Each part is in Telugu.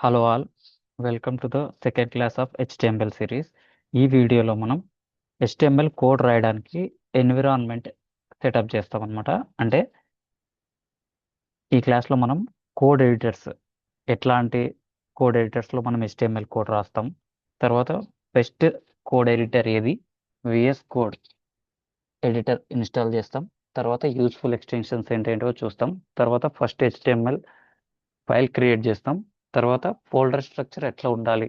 Hello all, welcome to the second class of HTML series. ఈ వీడియోలో మనం HTML కోడ్ రాయడానికి ఎన్విరాన్మెంట్ సెటప్ చేస్తాం అనమాట. అంటే ఈ క్లాస్లో మనం కోడ్ ఎడిటర్స్, ఎట్లాంటి కోడ్ ఎడిటర్స్లో మనం HTML కోడ్ రాస్తాం, తర్వాత బెస్ట్ కోడ్ ఎడిటర్ ఏది, VS కోడ్ ఎడిటర్ ఇన్స్టాల్ చేస్తాం, తర్వాత యూస్ఫుల్ ఎక్స్టెన్షన్స్ ఏంటేంటో చూస్తాం, తర్వాత ఫస్ట్ HTML ఫైల్ క్రియేట్ చేస్తాం, తర్వాత ఫోల్డర్ స్ట్రక్చర్ ఎట్లా ఉండాలి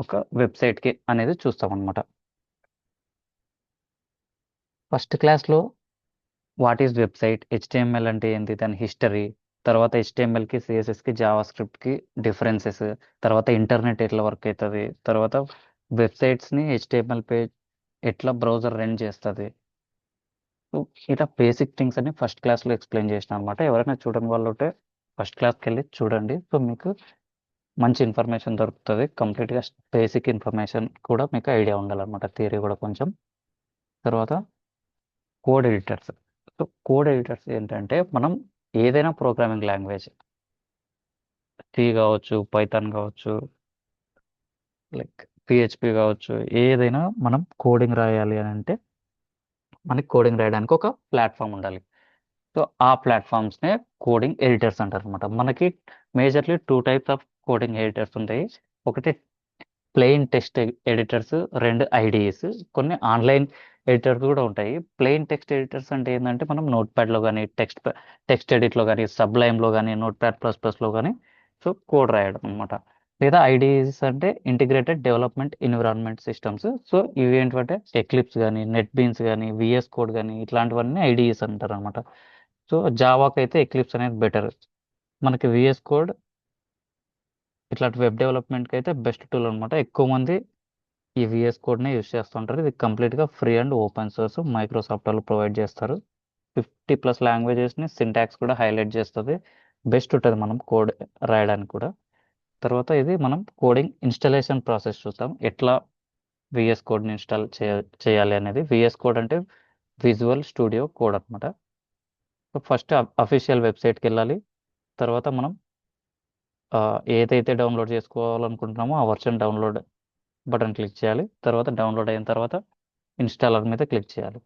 ఒక వెబ్సైట్కి అనేది చూస్తాం అనమాట. ఫస్ట్ క్లాస్లో వాట్ ఈస్ వెబ్సైట్, HTML అంటే ఏంటి, దాని హిస్టరీ, తర్వాత HTMLకి CSSకి జావా స్క్రిప్ట్కి డిఫరెన్సెస్, తర్వాత ఇంటర్నెట్ ఎట్లా వర్క్ అవుతుంది, తర్వాత వెబ్సైట్స్ని HTML పేజ్ ఎట్లా బ్రౌజర్ రన్ చేస్తుంది, ఇట్లా బేసిక్ థింగ్స్ అని ఫస్ట్ క్లాస్లో ఎక్స్ప్లెయిన్ చేసిన అనమాట. ఎవరైనా చూడని వాళ్ళు ఉంటే ఫస్ట్ క్లాస్కి వెళ్ళి చూడండి. సో మీకు మంచి ఇన్ఫర్మేషన్ దొరుకుతుంది. కంప్లీట్గా బేసిక్ ఇన్ఫర్మేషన్ కూడా మీకు ఐడియా ఉండాలన్నమాట, థియరీ కూడా కొంచెం. తర్వాత code editors. So code editors ఏంటంటే మనం ఏదైనా ప్రోగ్రామింగ్ లాంగ్వేజ్, సి కావచ్చు, పైథాన్ కావచ్చు, లైక్ పిహెచ్పి కావచ్చు, ఏదైనా మనం కోడింగ్ రాయాలి అని అంటే మనకి కోడింగ్ రాయడానికి ఒక ప్లాట్ఫామ్ ఉండాలి. సో ఆ ప్లాట్ఫామ్స్నే కోడింగ్ ఎడిటర్స్ అంటారు అనమాట. మనకి majorly two types of coding editors ఉంటాయి. ఒకటి ప్లెయిన్ టెక్స్ట్ ఎడిటర్స్, రెండు ఐడిఈస్, కొన్ని ఆన్లైన్ ఎడిటర్స్ కూడా ఉంటాయి. ప్లెయిన్ టెక్స్ట్ ఎడిటర్స్ అంటే ఏంటంటే మనం నోట్ ప్యాడ్లో కానీ, టెక్స్ట్ ఎడిట్లో కానీ, సబ్లైమ్లో కానీ, నోట్ ప్యాడ్ ప్లస్ ప్లస్లో కానీ సో కోడ్ రాయడం అనమాట. లేదా ఐడిఈస్ అంటే integrated development environment systems. So ఇవి ఏంటంటే ఎక్లిప్స్ కానీ, నెట్ బీన్స్ కానీ, విఎస్ కోడ్ కానీ, ఇట్లాంటివన్నీ ఐడిఈస్ అంటారు అనమాట. సో జావాకి అయితే ఎక్లిప్స్ అనేది బెటర్. మనకి విఎస్ కోడ్ ఇట్లాంటి వెబ్ డెవలప్మెంట్కి అయితే బెస్ట్ టూల్ అనమాట. ఎక్కువ మంది ఈ విఎస్ కోడ్నే యూస్ చేస్తుంటారు. ఇది కంప్లీట్గా free and open source, Microsoft వాళ్ళు ప్రొవైడ్ చేస్తారు. 50+ లాంగ్వేజెస్ని సింటాక్స్ కూడా హైలైట్ చేస్తుంది. బెస్ట్ ఉంటుంది మనం కోడ్ రాయడానికి కూడా. తర్వాత ఇది మనం కోడింగ్ ఇన్స్టాలేషన్ ప్రాసెస్ చూస్తాం, ఎట్లా విఎస్ కోడ్ని ఇన్స్టాల్ చేయాలి అనేది. విఎస్ కోడ్ అంటే విజువల్ స్టూడియో కోడ్ అనమాట. సో ఫస్ట్ అఫీషియల్ వెబ్సైట్కి వెళ్ళాలి. తర్వాత మనం ఏదైతే డౌన్లోడ్ చేసుకోవాలనుకుంటున్నామో ఆ వర్షన్ డౌన్లోడ్ బటన్ క్లిక్ చేయాలి. తర్వాత డౌన్లోడ్ అయిన తర్వాత ఇన్స్టాలర్ మీద క్లిక్ చేయాలి.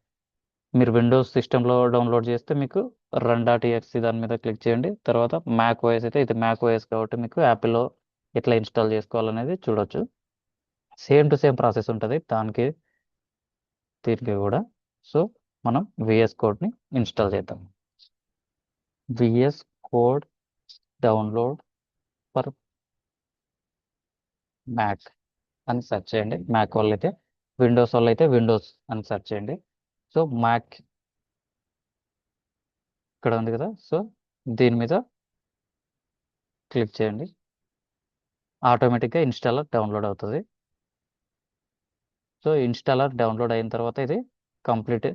మీరు విండోస్ సిస్టంలో డౌన్లోడ్ చేస్తే మీకు run.exe దాని మీద క్లిక్ చేయండి. తర్వాత మ్యాక్ ఓఎస్ అయితే ఇది మ్యాక్ ఓఎస్ కాబట్టి మీకు యాపిల్లో ఎట్లా ఇన్స్టాల్ చేసుకోవాలనేది చూడొచ్చు. సేమ్ టు సేమ్ ప్రాసెస్ ఉంటుంది దీనికి కూడా. సో మనం విఎస్ కోడ్ని ఇన్స్టాల్ చేద్దాం. VS code download for Mac అని సెర్చ్ చేయండి. మ్యాక్ వాళ్ళు అయితే, విండోస్ వాళ్ళు అయితే విండోస్ అని సెర్చ్ చేయండి. సో మ్యాక్ ఇక్కడ ఉంది కదా, సో దీని మీద క్లిక్ చేయండి. ఆటోమేటిక్గా ఇన్స్టాలర్ డౌన్లోడ్ అవుతుంది. సో ఇన్స్టాలర్ డౌన్లోడ్ అయిన తర్వాత ఇది కంప్లీట్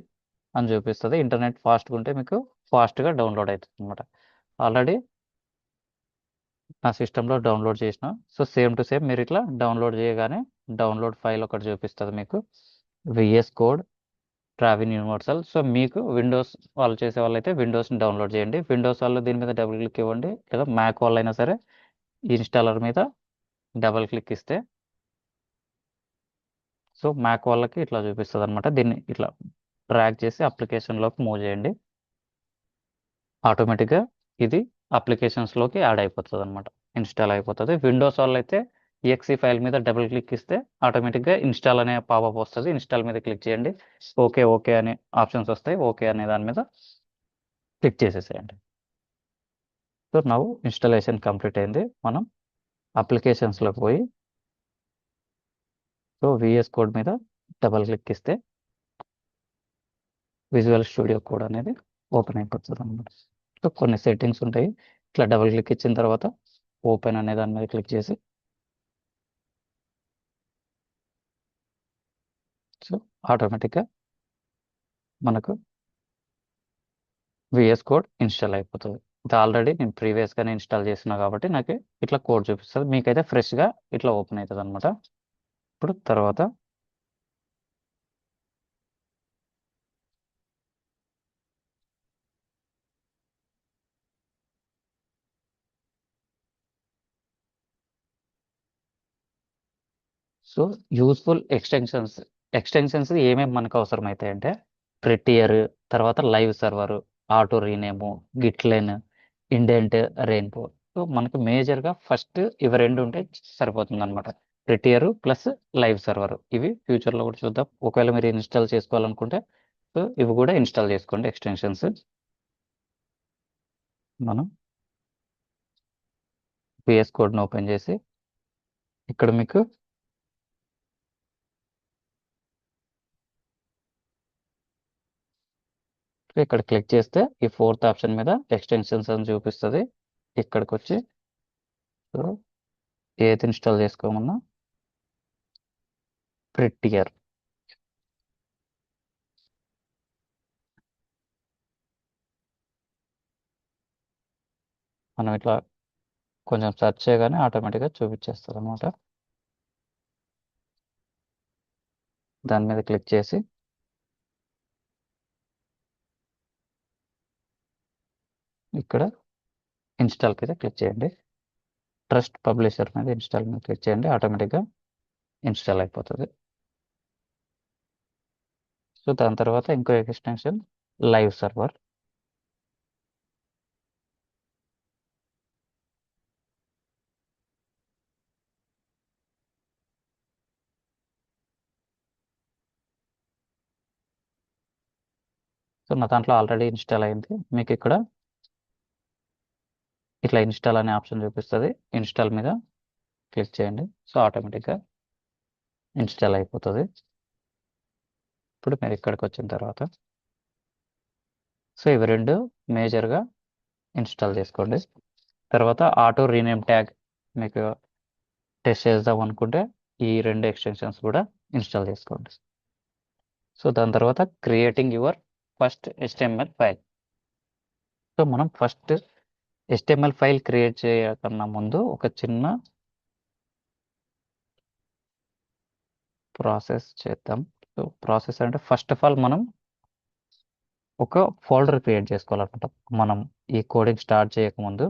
అని చూపిస్తుంది. ఇంటర్నెట్ ఫాస్ట్గా ఉంటే మీకు ఫాస్ట్గా డౌన్లోడ్ అవుతుంది అనమాట. ఆల్రెడీ నా సిస్టంలో డౌన్లోడ్ చేసిన. సో సేమ్ టు సేమ్ మీరు ఇట్లా డౌన్లోడ్ చేయగానే డౌన్లోడ్ ఫైల్ ఒకటి చూపిస్తుంది మీకు, విఎస్ కోడ్ ట్రావిన్ యూనివర్సల్. సో మీకు విండోస్ వాళ్ళు చేసే వాళ్ళైతే విండోస్ని డౌన్లోడ్ చేయండి. విండోస్ వాళ్ళు దీని మీద డబుల్ క్లిక్ ఇవ్వండి, లేదా మ్యాక్ వాళ్ళు అయినా సరే ఇన్స్టాలర్ మీద డబుల్ క్లిక్ ఇస్తే సో మ్యాక్ వాళ్ళకి ఇట్లా చూపిస్తుంది అనమాట. దీన్ని ఇట్లా డ్రాగ్ చేసి అప్లికేషన్లోకి మూవ్ చేయండి. ఆటోమేటిక్గా ఇది అప్లికేషన్స్లోకి యాడ్ అయిపోతుంది అనమాట, ఇన్స్టాల్ అయిపోతుంది. విండోస్ వాళ్ళు అయితే exe ఫైల్ మీద డబుల్ క్లిక్ ఇస్తే ఆటోమేటిక్గా ఇన్స్టాల్ అనే పాపప్ వస్తుంది. ఇన్స్టాల్ మీద క్లిక్ చేయండి. ఓకే ఓకే అనే ఆప్షన్స్ వస్తాయి. ఓకే అనే దాని మీద క్లిక్ చేసేసేయండి. సో నవ్వు ఇన్స్టాలేషన్ కంప్లీట్ అయింది. మనం అప్లికేషన్స్లోకి పోయి సో విఎస్ కోడ్ మీద డబల్ క్లిక్ ఇస్తే విజువల్ స్టూడియో కోడ్ అనేది ఓపెన్ అయిపోతుంది అనమాట. సో కొన్ని సెట్టింగ్స్ ఉంటాయి. ఇట్లా డబుల్ క్లిక్ ఇచ్చిన తర్వాత ఓపెన్ అనే దాని మీద క్లిక్ చేసి సో ఆటోమేటిక్గా మనకు విఎస్ కోడ్ ఇన్స్టాల్ అయిపోతుంది. ఇది ఆల్రెడీ నేను ప్రీవియస్గానే ఇన్స్టాల్ చేసిన కాబట్టి నాకు ఇట్లా కోడ్ చూపిస్తుంది. మీకైతే ఫ్రెష్గా ఇట్లా ఓపెన్ అవుతుంది అనమాట. ఇప్పుడు తర్వాత సో యూస్ఫుల్ ఎక్స్టెన్షన్స్ ఏమేమి మనకు అవసరం అవుతాయి అంటే ప్రెటియర్, తర్వాత live server, auto rename, GitLens, indent, rainbow. So మనకు మేజర్గా ఫస్ట్ ఇవి రెండు ఉంటే సరిపోతుంది అనమాట. ప్రెటియర్ ప్లస్ లైవ్ సర్వర్, ఇవి ఫ్యూచర్లో కూడా చూద్దాం. ఒకవేళ మీరు ఇన్స్టాల్ చేసుకోవాలనుకుంటే సో ఇవి కూడా ఇన్స్టాల్ చేసుకోండి ఎక్స్టెన్షన్స్. మనం VS కోడ్ని ఓపెన్ చేసి ఇక్కడ మీకు ఇక్కడ క్లిక్ చేస్తే ఈ ఫోర్త్ ఆప్షన్ మీద ఎక్స్టెన్షన్స్ అని చూపిస్తుంది. ఇక్కడికి వచ్చి సో ఏది ఇన్స్టాల్ చేసుకోమన్నా ప్రెట్టియర్, మనం ఇట్లా కొంచెం సెర్చ్ చేయగానే ఆటోమేటిక్గా చూపించేస్తుంది అనమాట. దాని మీద క్లిక్ చేసి ఇక్కడ ఇన్స్టాల్ మీద క్లిక్ చేయండి. ట్రస్ట్ పబ్లిషర్ మీద ఇన్స్టాల్ మీద క్లిక్ చేయండి, ఆటోమేటిక్గా ఇన్స్టాల్ అయిపోతుంది. సో దాని తర్వాత ఇంకో ఎక్స్టెన్షన్ లైవ్ సర్వర్. సో నా దాంట్లో ఆల్రెడీ ఇన్స్టాల్ అయింది. మీకు ఇక్కడ ఇట్లా ఇన్స్టాల్ అనే ఆప్షన్ చూపిస్తుంది. ఇన్స్టాల్ మీద క్లిక్ చేయండి. సో ఆటోమేటిక్గా ఇన్స్టాల్ అయిపోతుంది. ఇప్పుడు మీరు ఇక్కడికి వచ్చిన తర్వాత సో ఇవి రెండు మేజర్గా ఇన్స్టాల్ చేసుకోండి. తర్వాత ఆటో రీనేమ్ ట్యాగ్ మీకు టెస్ట్ చేద్దాం అనుకుంటే ఈ రెండు ఎక్స్టెన్షన్స్ కూడా ఇన్స్టాల్ చేసుకోండి. సో దాని తర్వాత creating your first HTML file. So మనం ఫస్ట్ HTML ఫైల్ క్రియేట్ చేయకన్నా ముందు ఒక చిన్న ప్రాసెస్ చేద్దాం. సో ప్రాసెస్ అంటే ఫస్ట్ ఆఫ్ ఆల్ మనం ఒక ఫోల్డర్ క్రియేట్ చేసుకోవాలనుకుంటాం. మనం ఈ కోడింగ్ స్టార్ట్ చేయకముందు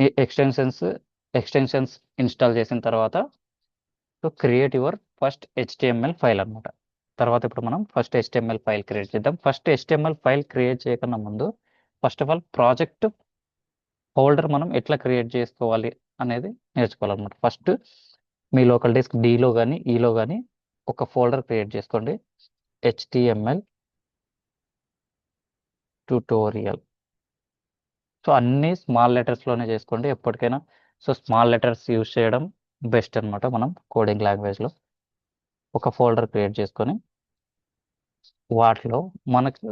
ఈ ఎక్స్టెన్షన్స్ ఇన్స్టాల్ చేసిన తర్వాత so create your first HTML file అనమాట. తర్వాత ఇప్పుడు మనం ఫస్ట్ HTML ఫైల్ క్రియేట్ చేద్దాం. ఫస్ట్ HTML ఫైల్ క్రియేట్ చేయకన్నా ముందు first of all project folder మనం ఎట్లా క్రియేట్ చేసుకోవాలి అనేది నేర్చుకోవాలన్నమాట. ఫస్ట్ మీ లోకల్ డిస్క్ Dలో కానీ ఈలో కానీ ఒక ఫోల్డర్ క్రియేట్ చేసుకోండి, HTML ట్యూటోరియల్. సో అన్ని స్మాల్ లెటర్స్లోనే చేసుకోండి ఎప్పటికైనా. సో స్మాల్ లెటర్స్ యూజ్ చేయడం బెస్ట్ అనమాట. మనం కోడింగ్ లాంగ్వేజ్లో ఒక ఫోల్డర్ క్రియేట్ చేసుకొని వాటిలో మనకు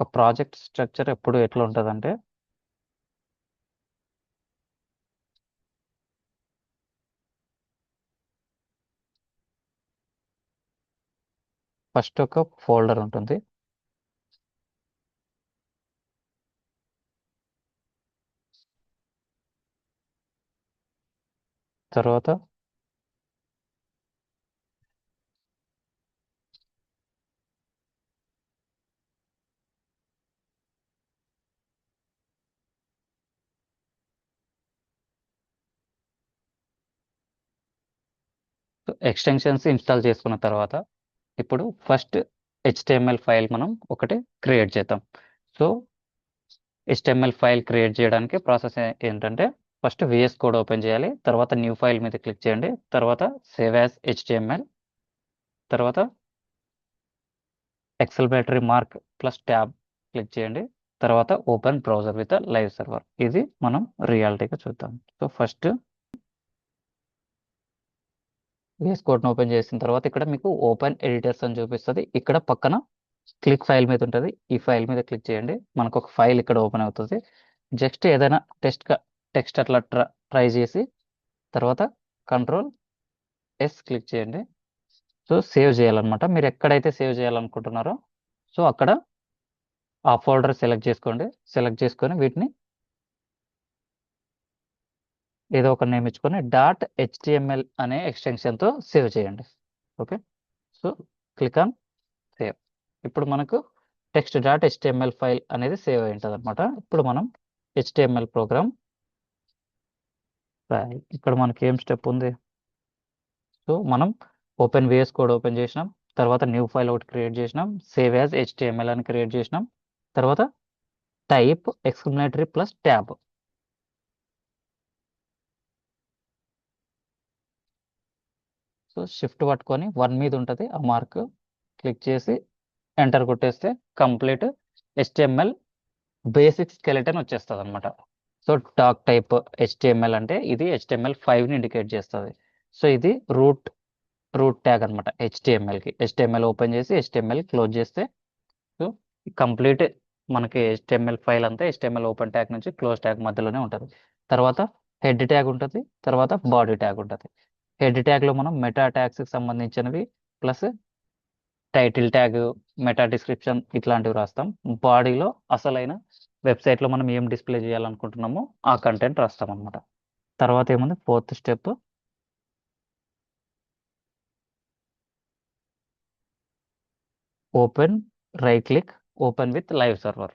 ఒక ప్రాజెక్ట్ స్ట్రక్చర్ ఎప్పుడు ఎట్లా ఉంటుందంటే ఫస్ట్ ఒక ఫోల్డర్ ఉంటుంది, తర్వాత ఎక్స్టెన్షన్స్ ఇన్స్టాల్ చేసుకున్న తర్వాత ఇప్పుడు ఫస్ట్ HTML ఫైల్ మనం ఒకటి క్రియేట్ చేద్దాం. సో HTML ఫైల్ క్రియేట్ చేయడానికి ప్రాసెస్ ఏంటంటే ఫస్ట్ VS కోడ్ ఓపెన్ చేయాలి, తర్వాత న్యూ ఫైల్ మీద క్లిక్ చేయండి, తర్వాత సేవ్ యాజ్ HTML, తర్వాత ఎక్సెల్బేటరీ మార్క్ ప్లస్ ట్యాబ్ క్లిక్ చేయండి, తర్వాత open browser with live server. ఇది మనం రియాలిటీగా చూద్దాం. సో ఫస్ట్ VS కోడ్ని ఓపెన్ చేసిన తర్వాత ఇక్కడ మీకు ఓపెన్ ఎడిటర్స్ అని చూపిస్తుంది. ఇక్కడ పక్కన క్లిక్ ఫైల్ మీద ఉంటుంది, ఈ ఫైల్ మీద క్లిక్ చేయండి. మనకు ఒక ఫైల్ ఇక్కడ ఓపెన్ అవుతుంది. జస్ట్ ఏదైనా టెక్స్ట్ అట్లా ట్రై చేసి తర్వాత Ctrl+S క్లిక్ చేయండి. సో సేవ్ చేయాలన్నమాట. మీరు ఎక్కడైతే సేవ్ చేయాలనుకుంటున్నారో సో అక్కడ ఆ ఫోల్డర్ సెలెక్ట్ చేసుకోండి. సెలెక్ట్ చేసుకొని వీటిని ఏదో ఒక నేమ్ ఇచ్చుకొని .html అనే ఎక్స్టెన్షన్తో సేవ్ చేయండి. Okay, so click on save. ఇప్పుడు మనకు టెక్స్ట్ డాట్ హెచ్టిఎంఎల్ ఫైల్ అనేది సేవ్ అయి ఉంటుంది అనమాట. ఇప్పుడు మనం హెచ్టిఎంఎల్ ప్రోగ్రామ్ రాయాలి. ఇక్కడ మనకి ఏం స్టెప్ ఉంది? సో మనం ఓపెన్ విఎస్ కోడ్ ఓపెన్ చేసినాం, తర్వాత న్యూ ఫైల్ ఒకటి క్రియేట్ చేసినాం, సేవ్ యాజ్ హెచ్టిఎంఎల్ అని క్రియేట్ చేసినాం, తర్వాత type exclamatory plus tab. So shift పట్టుకొని 1 మీద ఉంటుంది ఆ మార్క్, క్లిక్ చేసి ఎంటర్ కొట్టేస్తే కంప్లీట్ హెచ్టిఎంఎల్ బేసిక్ స్కెలెటన్ వచ్చేస్తుంది అనమాట. సో డాక్ టైప్ హెచ్టిఎంఎల్ అంటే ఇది HTML5ని ఇండికేట్ చేస్తుంది. సో ఇది రూట్ ట్యాగ్ అనమాట హెచ్టిఎంఎల్కి. హెచ్టిఎంఎల్ ఓపెన్ చేసి హెచ్టిఎంఎల్ క్లోజ్ చేస్తే సో కంప్లీట్ మనకి HTML ఫైల్ అంతా HTML ఓపెన్ ట్యాగ్ నుంచి క్లోజ్ ట్యాగ్ మధ్యలోనే ఉంటుంది. తర్వాత హెడ్ ట్యాగ్ ఉంటుంది, తర్వాత బాడీ ట్యాగ్ ఉంటుంది. హెడ్ ట్యాగ్లో మనం మెటా ట్యాగ్స్కి సంబంధించినవి plus title tag, meta description ఇట్లాంటివి రాస్తాం. బాడీలో అసలైన వెబ్సైట్లో మనం ఏం డిస్ప్లే చేయాలనుకుంటున్నామో ఆ కంటెంట్ రాస్తాం అనమాట. తర్వాత ఏముంది? Fourth step, open, right click, open with live server.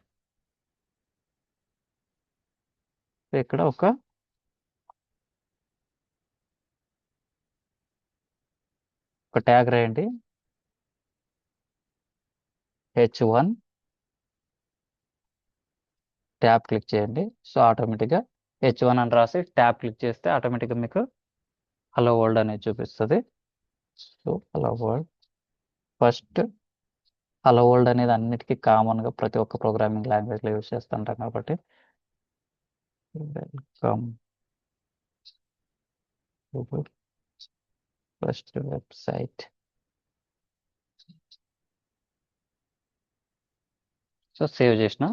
ఇక్కడ ఒక ట్యాగ్ రాయండి, H1 ట్యాబ్ క్లిక్ చేయండి. సో ఆటోమేటిక్గా H1 అని రాసి ట్యాబ్ క్లిక్ చేస్తే ఆటోమేటిక్గా మీకు హలో వరల్డ్ అనేది చూపిస్తుంది. So hello world, first hello world అనేది అన్నిటికీ కామన్గా ప్రతి ఒక్క ప్రోగ్రామింగ్ లాంగ్వేజ్లో యూజ్ చేస్తుంటాం కాబట్టి welcome first website. So save చేసిన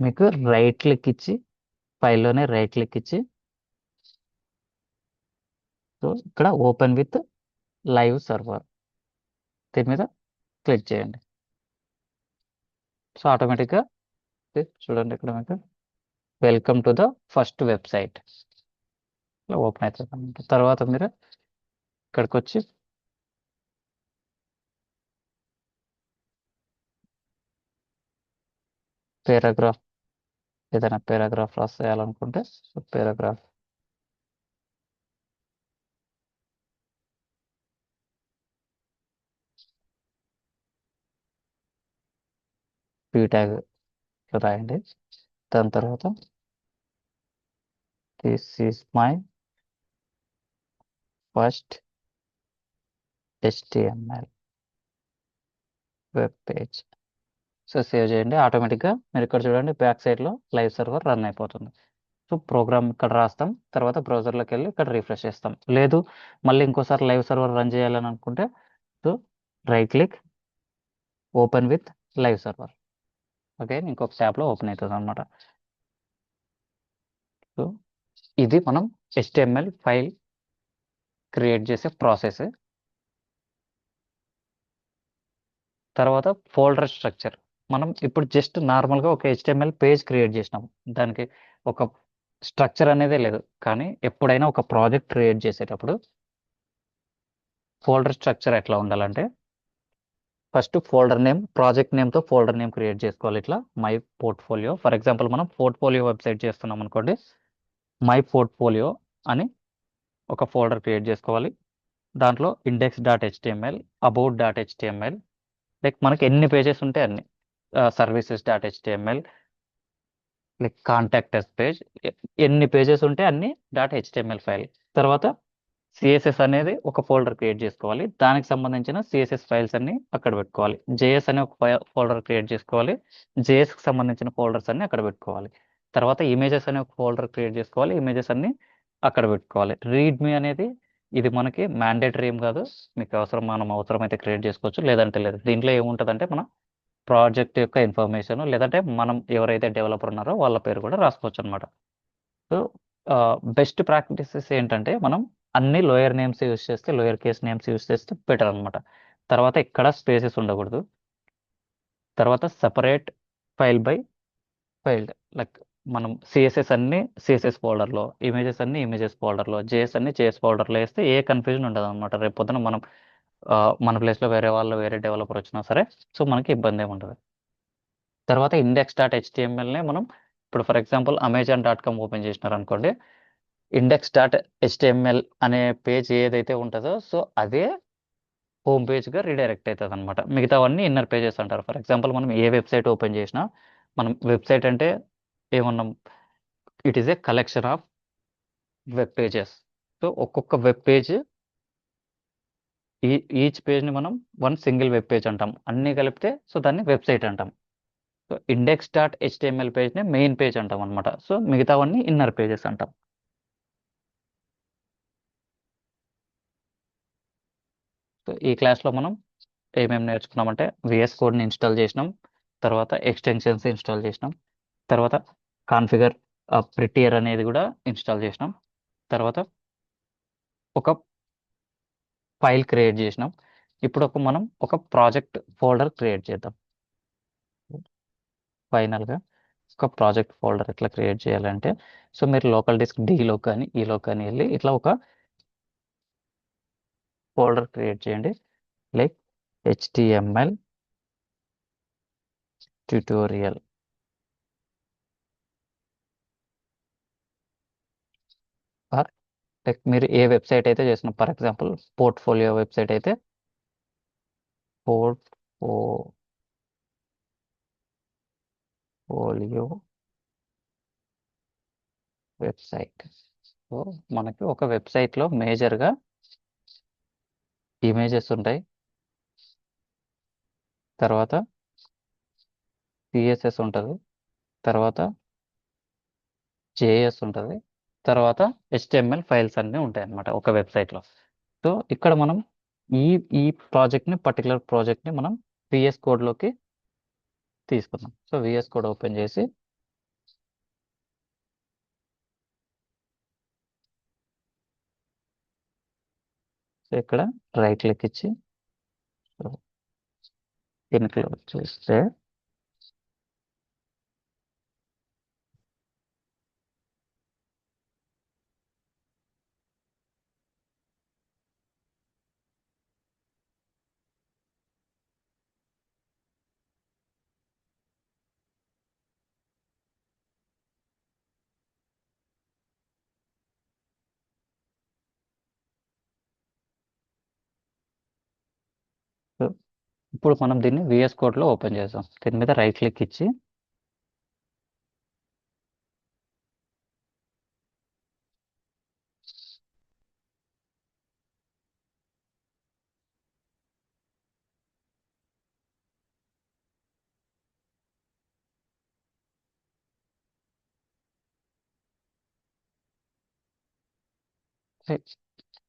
మీకు రైట్ క్లిక్ ఇచ్చి ఫైల్లోనే రైట్ క్లిక్ ఇచ్చి సో ఇక్కడ ఓపెన్ విత్ లైవ్ సర్వర్ దీని మీద క్లిక్ చేయండి. సో ఆటోమేటిక్గా చూడండి ఇక్కడ మీకు welcome to the first website open అవుతుంది అన్నమాట. తర్వాత మీరు ఇక్కడికి వచ్చి పేరాగ్రాఫ్, ఏదైనా పేరాగ్రాఫ్ రాసేయాలనుకుంటే పేరాగ్రాఫ్ పీ ట్యాగ్ రాయండి. దాని తర్వాత this is my first HTML web page. So save చేయండి. ఆటోమేటిక్గా మీరు ఇక్కడ చూడండి బ్యాక్ సైడ్లో లైవ్ సర్వర్ రన్ అయిపోతుంది. సో ప్రోగ్రామ్ ఇక్కడ రాస్తాం, తర్వాత బ్రౌజర్లోకి వెళ్ళి ఇక్కడ రిఫ్రెష్ చేస్తాం. లేదు మళ్ళీ ఇంకోసారి లైవ్ సర్వర్ రన్ చేయాలని అనుకుంటే so right click, open with live server, again ఇంకొక ట్యాబ్లో ఓపెన్ అవుతుంది అనమాట. సో ఇది మనం HTML ఫైల్ క్రియేట్ చేసే ప్రాసెస్. తర్వాత ఫోల్డర్ స్ట్రక్చర్, మనం ఇప్పుడు జస్ట్ నార్మల్గా ఒక HTML పేజ్ క్రియేట్ చేసినాం, దానికి ఒక స్ట్రక్చర్ అనేదే లేదు. కానీ ఎప్పుడైనా ఒక ప్రాజెక్ట్ క్రియేట్ చేసేటప్పుడు ఫోల్డర్ స్ట్రక్చర్ ఎట్లా ఉండాలంటే ఫస్ట్ ఫోల్డర్ నేమ్, ప్రాజెక్ట్ నేమ్తో ఫోల్డర్ నేమ్ క్రియేట్ చేసుకోవాలి. ఇట్లా మై పోర్ట్ఫోలియో, ఫర్ ఎగ్జాంపుల్ మనం పోర్ట్ఫోలియో వెబ్సైట్ చేస్తున్నాం అనుకోండి, మై పోర్ట్ఫోలియో అని ఒక ఫోల్డర్ క్రియేట్ చేసుకోవాలి. దాంట్లో index.html, about.html, లైక్ మనకి ఎన్ని పేజెస్ ఉంటే అన్ని, services.html, లైక్ కాంటాక్టర్స్ పేజ్, ఎన్ని పేజెస్ ఉంటే అన్ని .html ఫైల్. తర్వాత సిఎస్ఎస్ అనేది ఒక ఫోల్డర్ క్రియేట్ చేసుకోవాలి, దానికి సంబంధించిన సిఎస్ఎస్ ఫైల్స్ అన్ని అక్కడ పెట్టుకోవాలి. జేఎస్ అనే ఒక ఫోల్డర్ క్రియేట్ చేసుకోవాలి, జేఎస్కి సంబంధించిన ఫోల్డర్స్ అన్ని అక్కడ పెట్టుకోవాలి. తర్వాత ఇమేజెస్ అనే ఒక ఫోల్డర్ క్రియేట్ చేసుకోవాలి, ఇమేజెస్ అన్ని అక్కడ పెట్టుకోవాలి. రీడ్మీ అనేది ఇది మనకి మ్యాండేటరీ ఏం కాదు, మీకు అవసరం మనం అవసరమైతే క్రియేట్ చేసుకోవచ్చు, లేదంటే లేదు. దీంట్లో ఏముంటుందంటే మన ప్రాజెక్ట్ యొక్క ఇన్ఫర్మేషన్, లేదంటే మనం ఎవరైతే డెవలపర్ ఉన్నారో వాళ్ళ పేరు కూడా రాసుకోవచ్చు అనమాట. సో బెస్ట్ ప్రాక్టీసెస్ ఏంటంటే మనం అన్ని లోయర్ నేమ్స్ యూస్ చేస్తే, లోయర్ కేస్ నేమ్స్ యూస్ చేస్తే బెటర్ అనమాట. తర్వాత ఇక్కడ స్పేసెస్ ఉండకూడదు. తర్వాత separate file by file, like మనం సిఎస్ఎస్ అన్ని సిఎస్ఎస్ ఫోల్డర్లో, ఇమేజెస్ అన్ని ఇమేజెస్ ఫోల్డర్లో, జేఎస్ అన్ని జేఎస్ ఫోల్డర్లో వేస్తే ఏ కన్ఫ్యూజన్ ఉండదు అనమాట. రేపు పొద్దున మనం మన ప్లేస్లో వేరే వాళ్ళు వేరే డెవలపర్ వచ్చినా సరే సో మనకి ఇబ్బంది ఏమి ఉండదు. తర్వాత ఇండెక్స్ డాట్ హెచ్టిఎంఎల్నే మనం ఇప్పుడు ఫర్ ఎగ్జాంపుల్ అమెజాన్.com ఓపెన్ చేసినారు అనుకోండి, ఇండెక్స్ డాట్ హెచ్టిఎంఎల్ అనే పేజ్ ఏదైతే ఉంటుందో సో అదే హోమ్ పేజ్గా రీడైరెక్ట్ అవుతుంది అనమాట. మిగతావన్నీ ఇన్నర్ పేజెస్ అంటారు. ఫర్ ఎగ్జాంపుల్ మనం ఏ వెబ్సైట్ ఓపెన్ చేసినా, మనం వెబ్సైట్ అంటే ఏమన్నాం, it is a collection of web pages. So ఒక్కొక్క వెబ్ పేజ్, ఈ ఈచ్ పేజ్ని మనం వన్ సింగిల్ వెబ్ పేజ్ అంటాం. అన్నీ కలిపితే సో దాన్ని వెబ్సైట్ అంటాం. సో ఇండెక్స్ డాట్ హెచ్టిఎంఎల్ పేజ్ని మెయిన్ పేజ్ అంటాం అనమాట. సో మిగతావన్నీ ఇన్నర్ పేజెస్ అంటాం. సో ఈ క్లాస్లో మనం ఏమేమి నేర్చుకున్నామంటే విఎస్ కోడ్ని ఇన్స్టాల్ చేసినాం, తర్వాత ఎక్స్టెన్షన్స్ ఇన్స్టాల్ చేసినాం, తర్వాత కాన్ఫిగర్ ప్రిటియర్ అనేది కూడా ఇన్స్టాల్ చేసినాం, తర్వాత ఒక ఫైల్ క్రియేట్ చేసినాం. ఇప్పుడు మనం ఒక ప్రాజెక్ట్ ఫోల్డర్ క్రియేట్ చేద్దాం. ఫైనల్గా ఒక ప్రాజెక్ట్ ఫోల్డర్ ఎట్లా క్రియేట్ చేయాలంటే, సో మీరు లోకల్ డిస్క్ డీలో కానీ ఈలో కానీ వెళ్ళి ఇట్లా ఒక ఫోల్డర్ క్రియేట్ చేయండి. Like HTML tutorial, or like మీరు ఏ వెబ్సైట్ అయితే చేసిన, ఫర్ ఎగ్జాంపుల్ పోర్ట్ఫోలియో వెబ్సైట్ అయితే పోర్ట్ఫోలియో వెబ్సైట్. సో మనకి ఒక వెబ్సైట్లో మేజర్గా ఇమేజెస్ ఉంటాయి, తర్వాత సిఎస్ఎస్ ఉంటుంది, తర్వాత జేఎస్ ఉంటుంది, తర్వాత హెచ్టిఎంఎల్ ఫైల్స్ అన్నీ ఉంటాయి అన్నమాట ఒక వెబ్సైట్లో. సో ఇక్కడ మనం ఈ ఈ పర్టికులర్ ప్రాజెక్ట్ని మనం విఎస్ కోడ్లోకి తీసుకుందాం. సో విఎస్ కోడ్ ఓపెన్ చేసి సో ఇక్కడ రైట్ క్లిక్ ఇచ్చి ఇన్క్లూడ్ చేస్తే సో ఇప్పుడు మనం దీన్ని విఎస్ కోడ్లో ఓపెన్ చేద్దాం. దీని మీద రైట్ క్లిక్ ఇచ్చి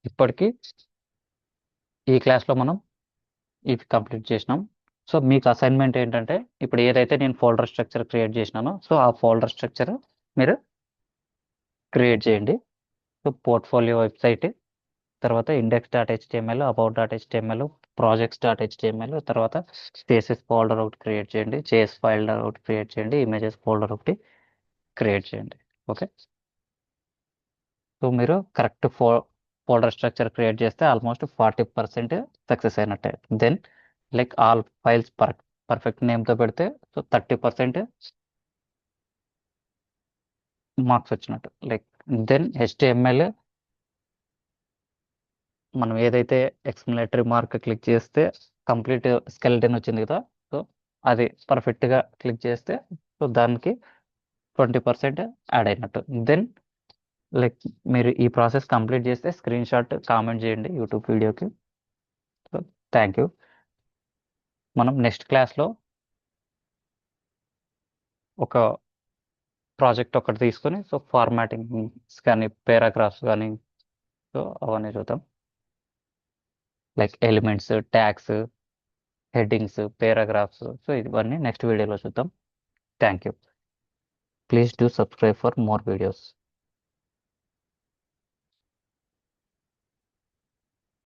ఇప్పటికీ ఈ క్లాస్లో మనం ఇవి కంప్లీట్ చేసినాం. సో మీకు అసైన్మెంట్ ఏంటంటే, ఇప్పుడు ఏదైతే నేను ఫోల్డర్ స్ట్రక్చర్ క్రియేట్ చేసినానో సో ఆ ఫోల్డర్ స్ట్రక్చర్ మీరు క్రియేట్ చేయండి. సో పోర్ట్ఫోలియో వెబ్సైట్, తర్వాత index dot HTML, about dot HTML, projects dot HTML, తర్వాత స్పేసెస్ ఫోల్డర్ ఒకటి క్రియేట్ చేయండి, జేఎస్ ఫోల్డర్ ఒకటి క్రియేట్ చేయండి, ఇమేజెస్ ఫోల్డర్ ఒకటి క్రియేట్ చేయండి. ఓకే, సో మీరు కరెక్ట్ ఫోల్డర్ స్ట్రక్చర్ క్రియేట్ చేస్తే ఆల్మోస్ట్ 40% సక్సెస్ అయినట్టే. Then like all files perfect నేమ్తో పెడితే సో 30% మార్క్స్ వచ్చినట్టు. లైక్ దెన్ హెచ్టిఎంఎల్ మనం ఏదైతే ఎక్స్ప్లెనేటరీ మార్క్ క్లిక్ చేస్తే కంప్లీట్ స్కెల్టన్ వచ్చింది కదా, సో అది పర్ఫెక్ట్గా క్లిక్ చేస్తే సో దానికి 20% యాడ్ అయినట్టు. దెన్ లైక్ మీరు ఈ ప్రాసెస్ కంప్లీట్ చేస్తే స్క్రీన్ షాట్ కామెంట్ చేయండి యూట్యూబ్ వీడియోకి. So thank you. మనం నెక్స్ట్ క్లాస్లో ఒక ప్రాజెక్ట్ ఒకటి తీసుకొని సో ఫార్మాటింగ్స్ కానీ పారాగ్రాఫ్స్ కానీ సో అవన్నీ చూద్దాం. Like elements, tags, headings, paragraphs, so ఇవన్నీ నెక్స్ట్ వీడియోలో చూద్దాం. Thank you. Please do subscribe for more videos.